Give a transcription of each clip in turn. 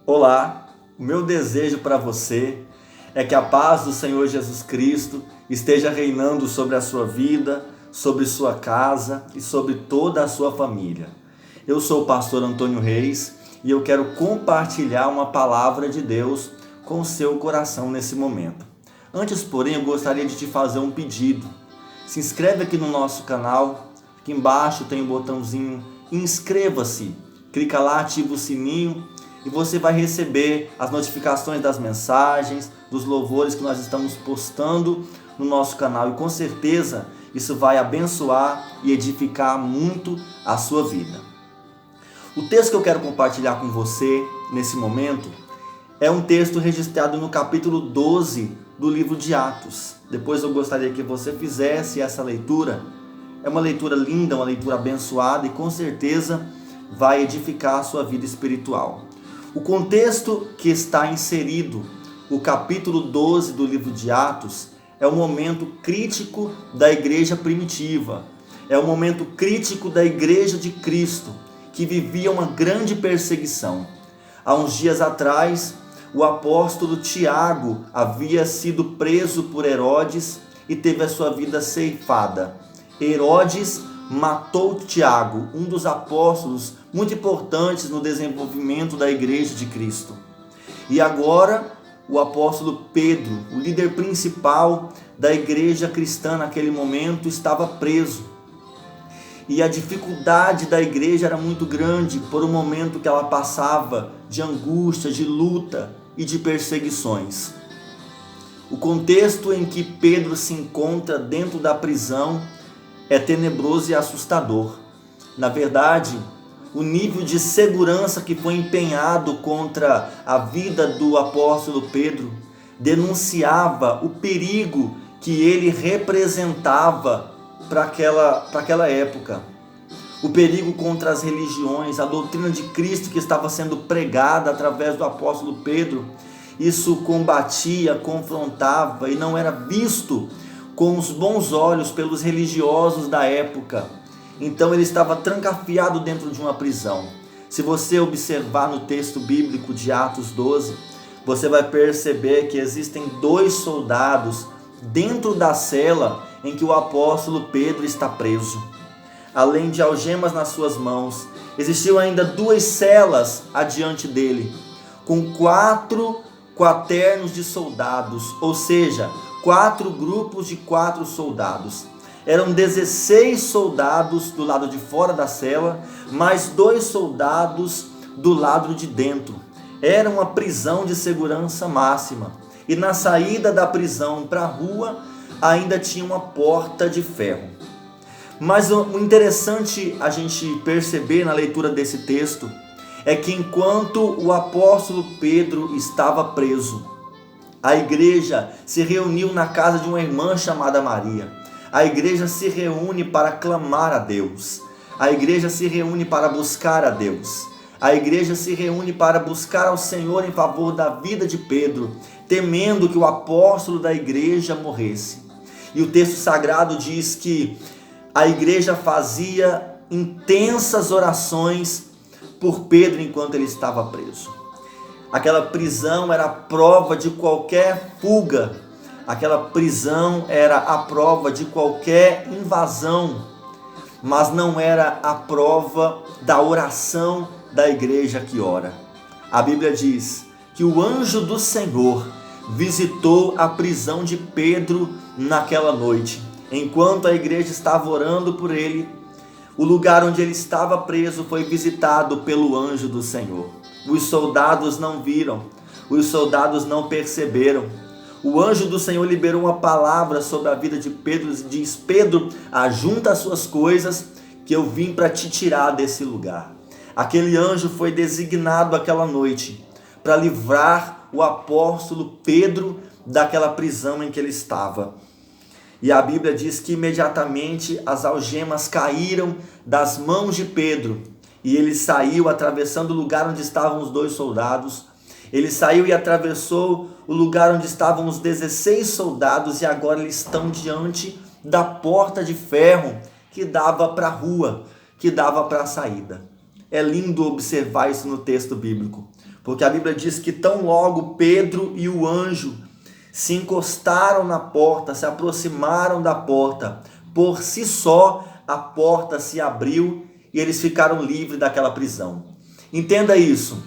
Olá, o meu desejo para você é que a paz do Senhor Jesus Cristo esteja reinando sobre a sua vida, sobre sua casa e sobre toda a sua família. Eu sou o pastor Antônio Reis e eu quero compartilhar uma palavra de Deus com o seu coração nesse momento. Antes, porém, eu gostaria de te fazer um pedido. Se inscreve aqui no nosso canal, aqui embaixo tem um botãozinho inscreva-se. Clica lá, ativa o sininho e você vai receber as notificações das mensagens, dos louvores que nós estamos postando no nosso canal. E com certeza isso vai abençoar e edificar muito a sua vida. O texto que eu quero compartilhar com você nesse momento é um texto registrado no capítulo 12 do livro de Atos. Depois eu gostaria que você fizesse essa leitura. É uma leitura linda, uma leitura abençoada e com certeza vai edificar a sua vida espiritual. O contexto que está inserido, o capítulo 12 do livro de Atos, é um momento crítico da igreja primitiva. É um momento crítico da igreja de Cristo, que vivia uma grande perseguição. Há uns dias atrás, o apóstolo Tiago havia sido preso por Herodes e teve a sua vida ceifada. Herodes matou Tiago, um dos apóstolos muito importantes no desenvolvimento da igreja de Cristo. E agora o apóstolo Pedro, o líder principal da igreja cristã naquele momento, estava preso. E a dificuldade da igreja era muito grande por um momento que ela passava de angústia, de luta e de perseguições. O contexto em que Pedro se encontra dentro da prisão é tenebroso e assustador. Na verdade, o nível de segurança que foi empenhado contra a vida do apóstolo Pedro denunciava o perigo que ele representava para aquela época. O perigo contra as religiões, a doutrina de Cristo que estava sendo pregada através do apóstolo Pedro, isso combatia, confrontava e não era visto com os bons olhos pelos religiosos da época. Então ele estava trancafiado dentro de uma prisão. Se você observar no texto bíblico de Atos 12, você vai perceber que existem dois soldados dentro da cela em que o apóstolo Pedro está preso. Além de algemas nas suas mãos, existiam ainda duas celas adiante dele, com 4 quaternos de soldados, ou seja, 4 grupos de 4 soldados. Eram 16 soldados do lado de fora da cela, mais 2 soldados do lado de dentro. Era uma prisão de segurança máxima. E na saída da prisão para a rua, ainda tinha uma porta de ferro. Mas o interessante a gente perceber na leitura desse texto é que enquanto o apóstolo Pedro estava preso, a igreja se reuniu na casa de uma irmã chamada Maria. A igreja se reúne para clamar a Deus. A igreja se reúne para buscar a Deus. A igreja se reúne para buscar ao Senhor em favor da vida de Pedro, temendo que o apóstolo da igreja morresse. E o texto sagrado diz que a igreja fazia intensas orações por Pedro enquanto ele estava preso. Aquela prisão era a prova de qualquer fuga. Aquela prisão era a prova de qualquer invasão, mas não era a prova da oração da igreja que ora. A Bíblia diz que o anjo do Senhor visitou a prisão de Pedro naquela noite. Enquanto a igreja estava orando por ele, o lugar onde ele estava preso foi visitado pelo anjo do Senhor. Os soldados não viram, os soldados não perceberam. O anjo do Senhor liberou uma palavra sobre a vida de Pedro e diz: Pedro, ajunta as suas coisas que eu vim para te tirar desse lugar. Aquele anjo foi designado aquela noite para livrar o apóstolo Pedro daquela prisão em que ele estava. E a Bíblia diz que imediatamente as algemas caíram das mãos de Pedro e ele saiu atravessando o lugar onde estavam os 2 soldados. Ele saiu e atravessou o lugar onde estavam os 16 soldados e agora eles estão diante da porta de ferro que dava para a rua, que dava para a saída. é lindo observar isso no texto bíblico, porque a Bíblia diz que tão logo Pedro e o anjo se encostaram na porta, se aproximaram da porta, por si só a porta se abriu e eles ficaram livres daquela prisão. Entenda isso.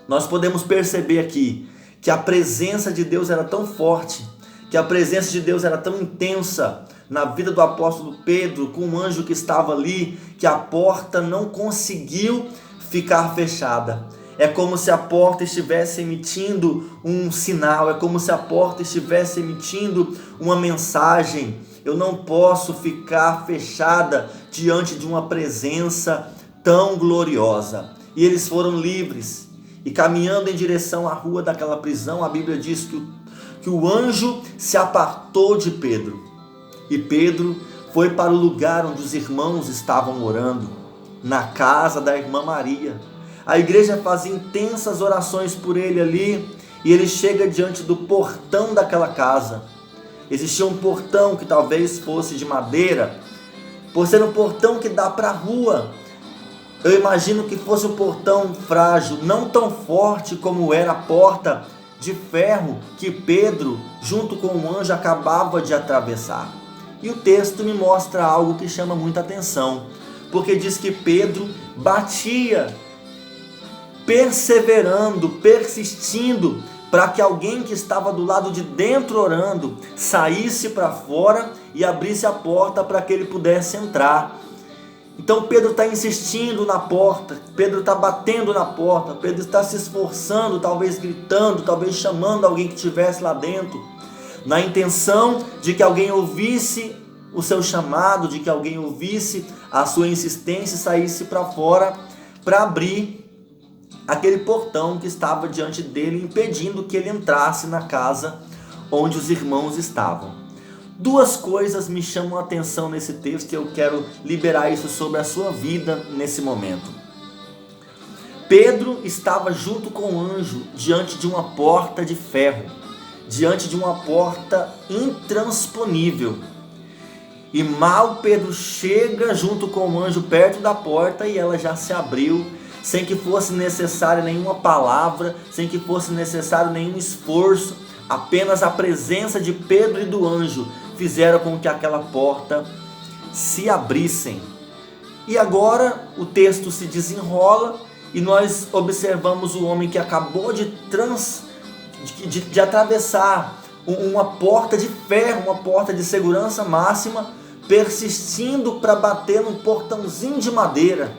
Nós podemos perceber aqui que a presença de Deus era tão forte, que a presença de Deus era tão intensa na vida do apóstolo Pedro, com o anjo que estava ali, que a porta não conseguiu ficar fechada. É como se a porta estivesse emitindo um sinal, é como se a porta estivesse emitindo uma mensagem. Eu não posso ficar fechada diante de uma presença tão gloriosa. E eles foram livres. E caminhando em direção à rua daquela prisão, a Bíblia diz que o anjo se apartou de Pedro. E Pedro foi para o lugar onde os irmãos estavam orando, na casa da irmã Maria. A igreja fazia intensas orações por ele ali, e ele chega diante do portão daquela casa. Existia um portão que talvez fosse de madeira, por ser um portão que dá para a rua. Eu imagino que fosse um portão frágil, não tão forte como era a porta de ferro que Pedro, junto com o anjo, acabava de atravessar. E o texto me mostra algo que chama muita atenção, porque diz que Pedro batia, perseverando, persistindo, para que alguém que estava do lado de dentro orando saísse para fora e abrisse a porta para que ele pudesse entrar. Então Pedro está insistindo na porta, Pedro está batendo na porta, Pedro está se esforçando, talvez gritando, talvez chamando alguém que estivesse lá dentro, na intenção de que alguém ouvisse o seu chamado, de que alguém ouvisse a sua insistência e saísse para fora para abrir aquele portão que estava diante dele, impedindo que ele entrasse na casa onde os irmãos estavam. Duas coisas me chamam a atenção nesse texto e eu quero liberar isso sobre a sua vida nesse momento. Pedro estava junto com o anjo diante de uma porta de ferro, diante de uma porta intransponível. E mal Pedro chega junto com o anjo perto da porta e ela já se abriu, sem que fosse necessária nenhuma palavra, sem que fosse necessário nenhum esforço. Apenas a presença de Pedro e do anjo fizeram com que aquela porta se abrissem. E agora o texto se desenrola e nós observamos o homem que acabou de atravessar uma porta de ferro, uma porta de segurança máxima, persistindo para bater num portãozinho de madeira.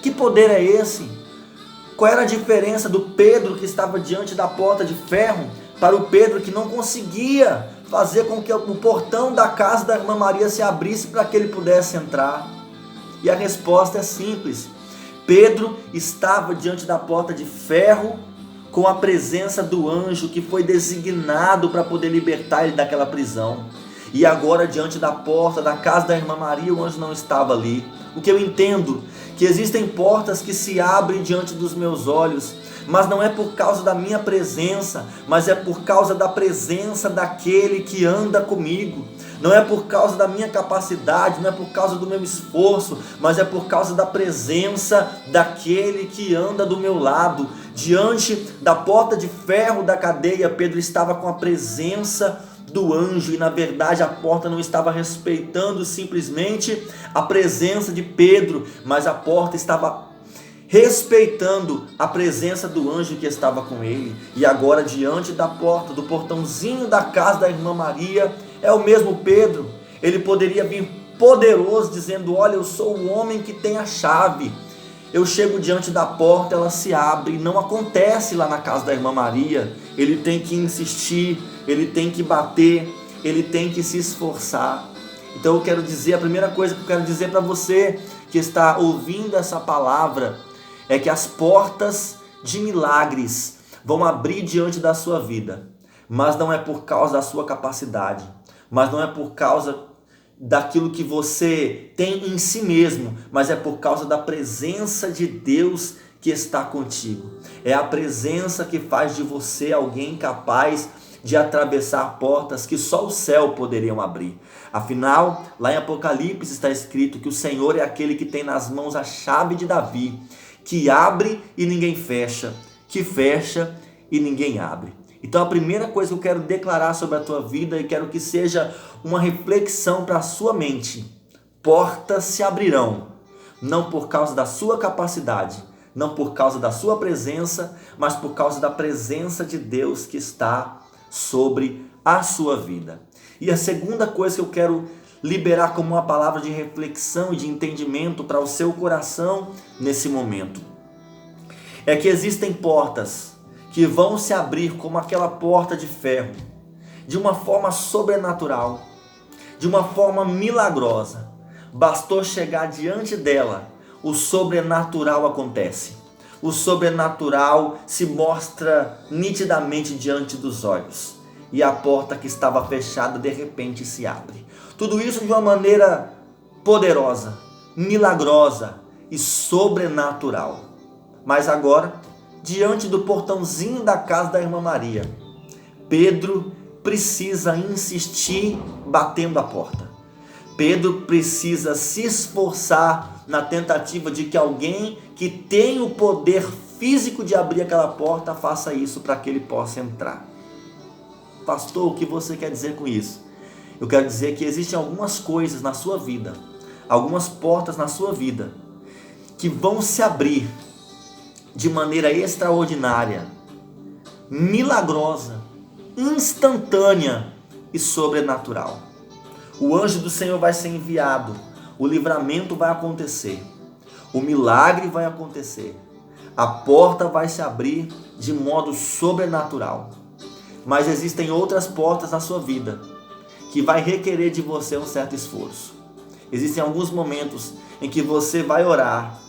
Que poder é esse? Qual era a diferença do Pedro que estava diante da porta de ferro para o Pedro que não conseguia fazer com que o portão da casa da irmã Maria se abrisse para que ele pudesse entrar? E a resposta é simples. Pedro estava diante da porta de ferro com a presença do anjo que foi designado para poder libertar ele daquela prisão. E agora diante da porta da casa da irmã Maria, o anjo não estava ali. O que eu entendo? Que existem portas que se abrem diante dos meus olhos, mas não é por causa da minha presença, mas é por causa da presença daquele que anda comigo. Não é por causa da minha capacidade, não é por causa do meu esforço, mas é por causa da presença daquele que anda do meu lado. Diante da porta de ferro da cadeia, Pedro estava com a presença do anjo, e na verdade a porta não estava respeitando simplesmente a presença de Pedro, mas a porta estava respeitando a presença do anjo que estava com ele. E agora diante da porta, do portãozinho da casa da irmã Maria, é o mesmo Pedro. Ele poderia vir poderoso dizendo: olha, eu sou o homem que tem a chave. Eu chego diante da porta, ela se abre, e não acontece lá na casa da irmã Maria. Ele tem que insistir, ele tem que bater, ele tem que se esforçar. Então eu quero dizer, a primeira coisa que eu quero dizer para você que está ouvindo essa palavra, é que as portas de milagres vão abrir diante da sua vida, mas não é por causa da sua capacidade, mas não é por causa daquilo que você tem em si mesmo, mas é por causa da presença de Deus que está contigo. É a presença que faz de você alguém capaz de atravessar portas que só o céu poderiam abrir. Afinal, lá em Apocalipse está escrito que o Senhor é aquele que tem nas mãos a chave de Davi, que abre e ninguém fecha, que fecha e ninguém abre. Então a primeira coisa que eu quero declarar sobre a tua vida e quero que seja uma reflexão para a sua mente: portas se abrirão, não por causa da sua capacidade, não por causa da sua presença, mas por causa da presença de Deus que está sobre a sua vida. E a segunda coisa que eu quero liberar como uma palavra de reflexão e de entendimento para o seu coração nesse momento é que existem portas que vão se abrir como aquela porta de ferro, de uma forma sobrenatural, de uma forma milagrosa. Bastou chegar diante dela, o sobrenatural acontece. O sobrenatural se mostra nitidamente diante dos olhos. E a porta que estava fechada de repente se abre. Tudo isso de uma maneira poderosa, milagrosa e sobrenatural. Mas agora, diante do portãozinho da casa da irmã Maria, Pedro precisa insistir batendo a porta. Pedro precisa se esforçar na tentativa de que alguém que tem o poder físico de abrir aquela porta faça isso para que ele possa entrar. Pastor, o que você quer dizer com isso? Eu quero dizer que existem algumas coisas na sua vida, algumas portas na sua vida, que vão se abrir de maneira extraordinária, milagrosa, instantânea e sobrenatural. O anjo do Senhor vai ser enviado, o livramento vai acontecer, o milagre vai acontecer, a porta vai se abrir de modo sobrenatural. Mas existem outras portas na sua vida que vai requerer de você um certo esforço. Existem alguns momentos em que você vai orar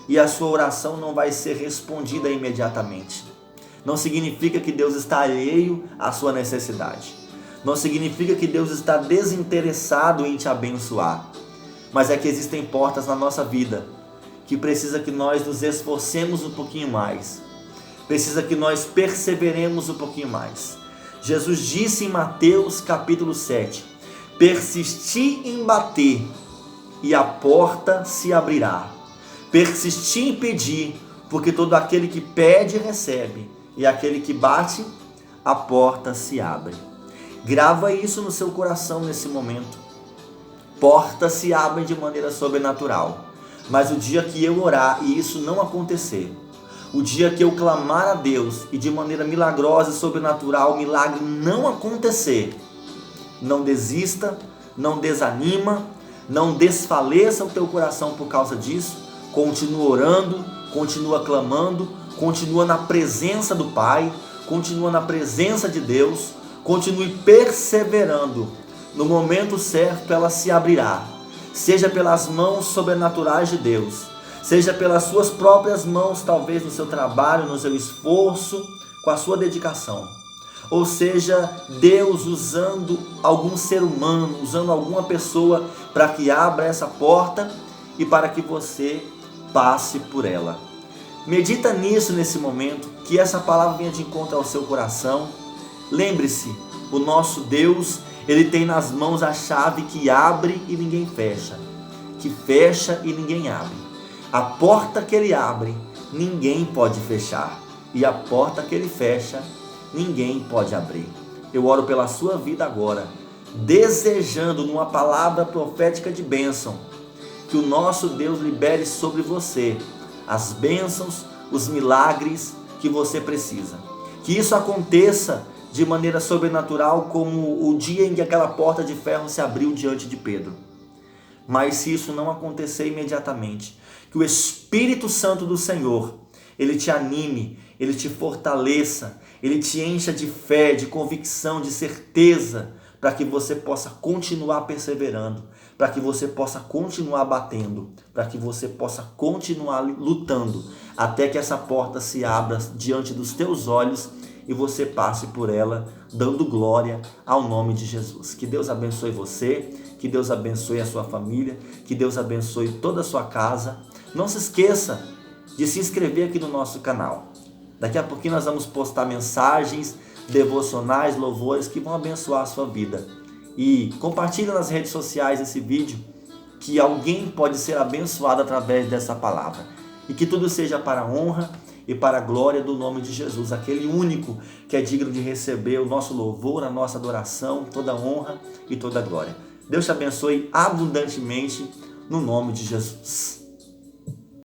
e a sua oração não vai ser respondida imediatamente. Não significa que Deus está alheio à sua necessidade. Não significa que Deus está desinteressado em te abençoar. Mas é que existem portas na nossa vida que precisa que nós nos esforcemos um pouquinho mais. Precisa que nós perseveremos um pouquinho mais. Jesus disse em Mateus capítulo 7: persisti em bater e a porta se abrirá. Persisti em pedir, porque todo aquele que pede recebe, e aquele que bate, a porta se abre. Grava isso no seu coração nesse momento. Portas se abrem de maneira sobrenatural, mas o dia que eu orar e isso não acontecer, o dia que eu clamar a Deus e de maneira milagrosa e sobrenatural o milagre não acontecer, não desista, não desanima, não desfaleça o teu coração por causa disso. Continua orando, continua clamando, continua na presença do Pai, continua na presença de Deus, continue perseverando. No momento certo ela se abrirá, seja pelas mãos sobrenaturais de Deus, seja pelas suas próprias mãos, talvez no seu trabalho, no seu esforço, com a sua dedicação. Ou seja, Deus usando algum ser humano, usando alguma pessoa para que abra essa porta e para que você passe por ela. Medita nisso nesse momento, que essa palavra venha de encontro ao seu coração. Lembre-se, o nosso Deus, Ele tem nas mãos a chave que abre e ninguém fecha, que fecha e ninguém abre. A porta que Ele abre, ninguém pode fechar, e a porta que Ele fecha, ninguém pode abrir. Eu oro pela sua vida agora, desejando numa palavra profética de bênção, que o nosso Deus libere sobre você as bênçãos, os milagres que você precisa. Que isso aconteça de maneira sobrenatural, como o dia em que aquela porta de ferro se abriu diante de Pedro. Mas se isso não acontecer imediatamente, que o Espírito Santo do Senhor, Ele te anime, Ele te fortaleça, Ele te encha de fé, de convicção, de certeza, para que você possa continuar perseverando, para que você possa continuar batendo, para que você possa continuar lutando, até que essa porta se abra diante dos teus olhos e você passe por ela, dando glória ao nome de Jesus. Que Deus abençoe você, que Deus abençoe a sua família, que Deus abençoe toda a sua casa. Não se esqueça de se inscrever aqui no nosso canal. Daqui a pouquinho nós vamos postar mensagens, devocionais, louvores que vão abençoar a sua vida. E compartilhe nas redes sociais esse vídeo, que alguém pode ser abençoado através dessa palavra. E que tudo seja para a honra e para a glória do nome de Jesus, aquele único que é digno de receber o nosso louvor, a nossa adoração, toda a honra e toda a glória. Deus te abençoe abundantemente no nome de Jesus.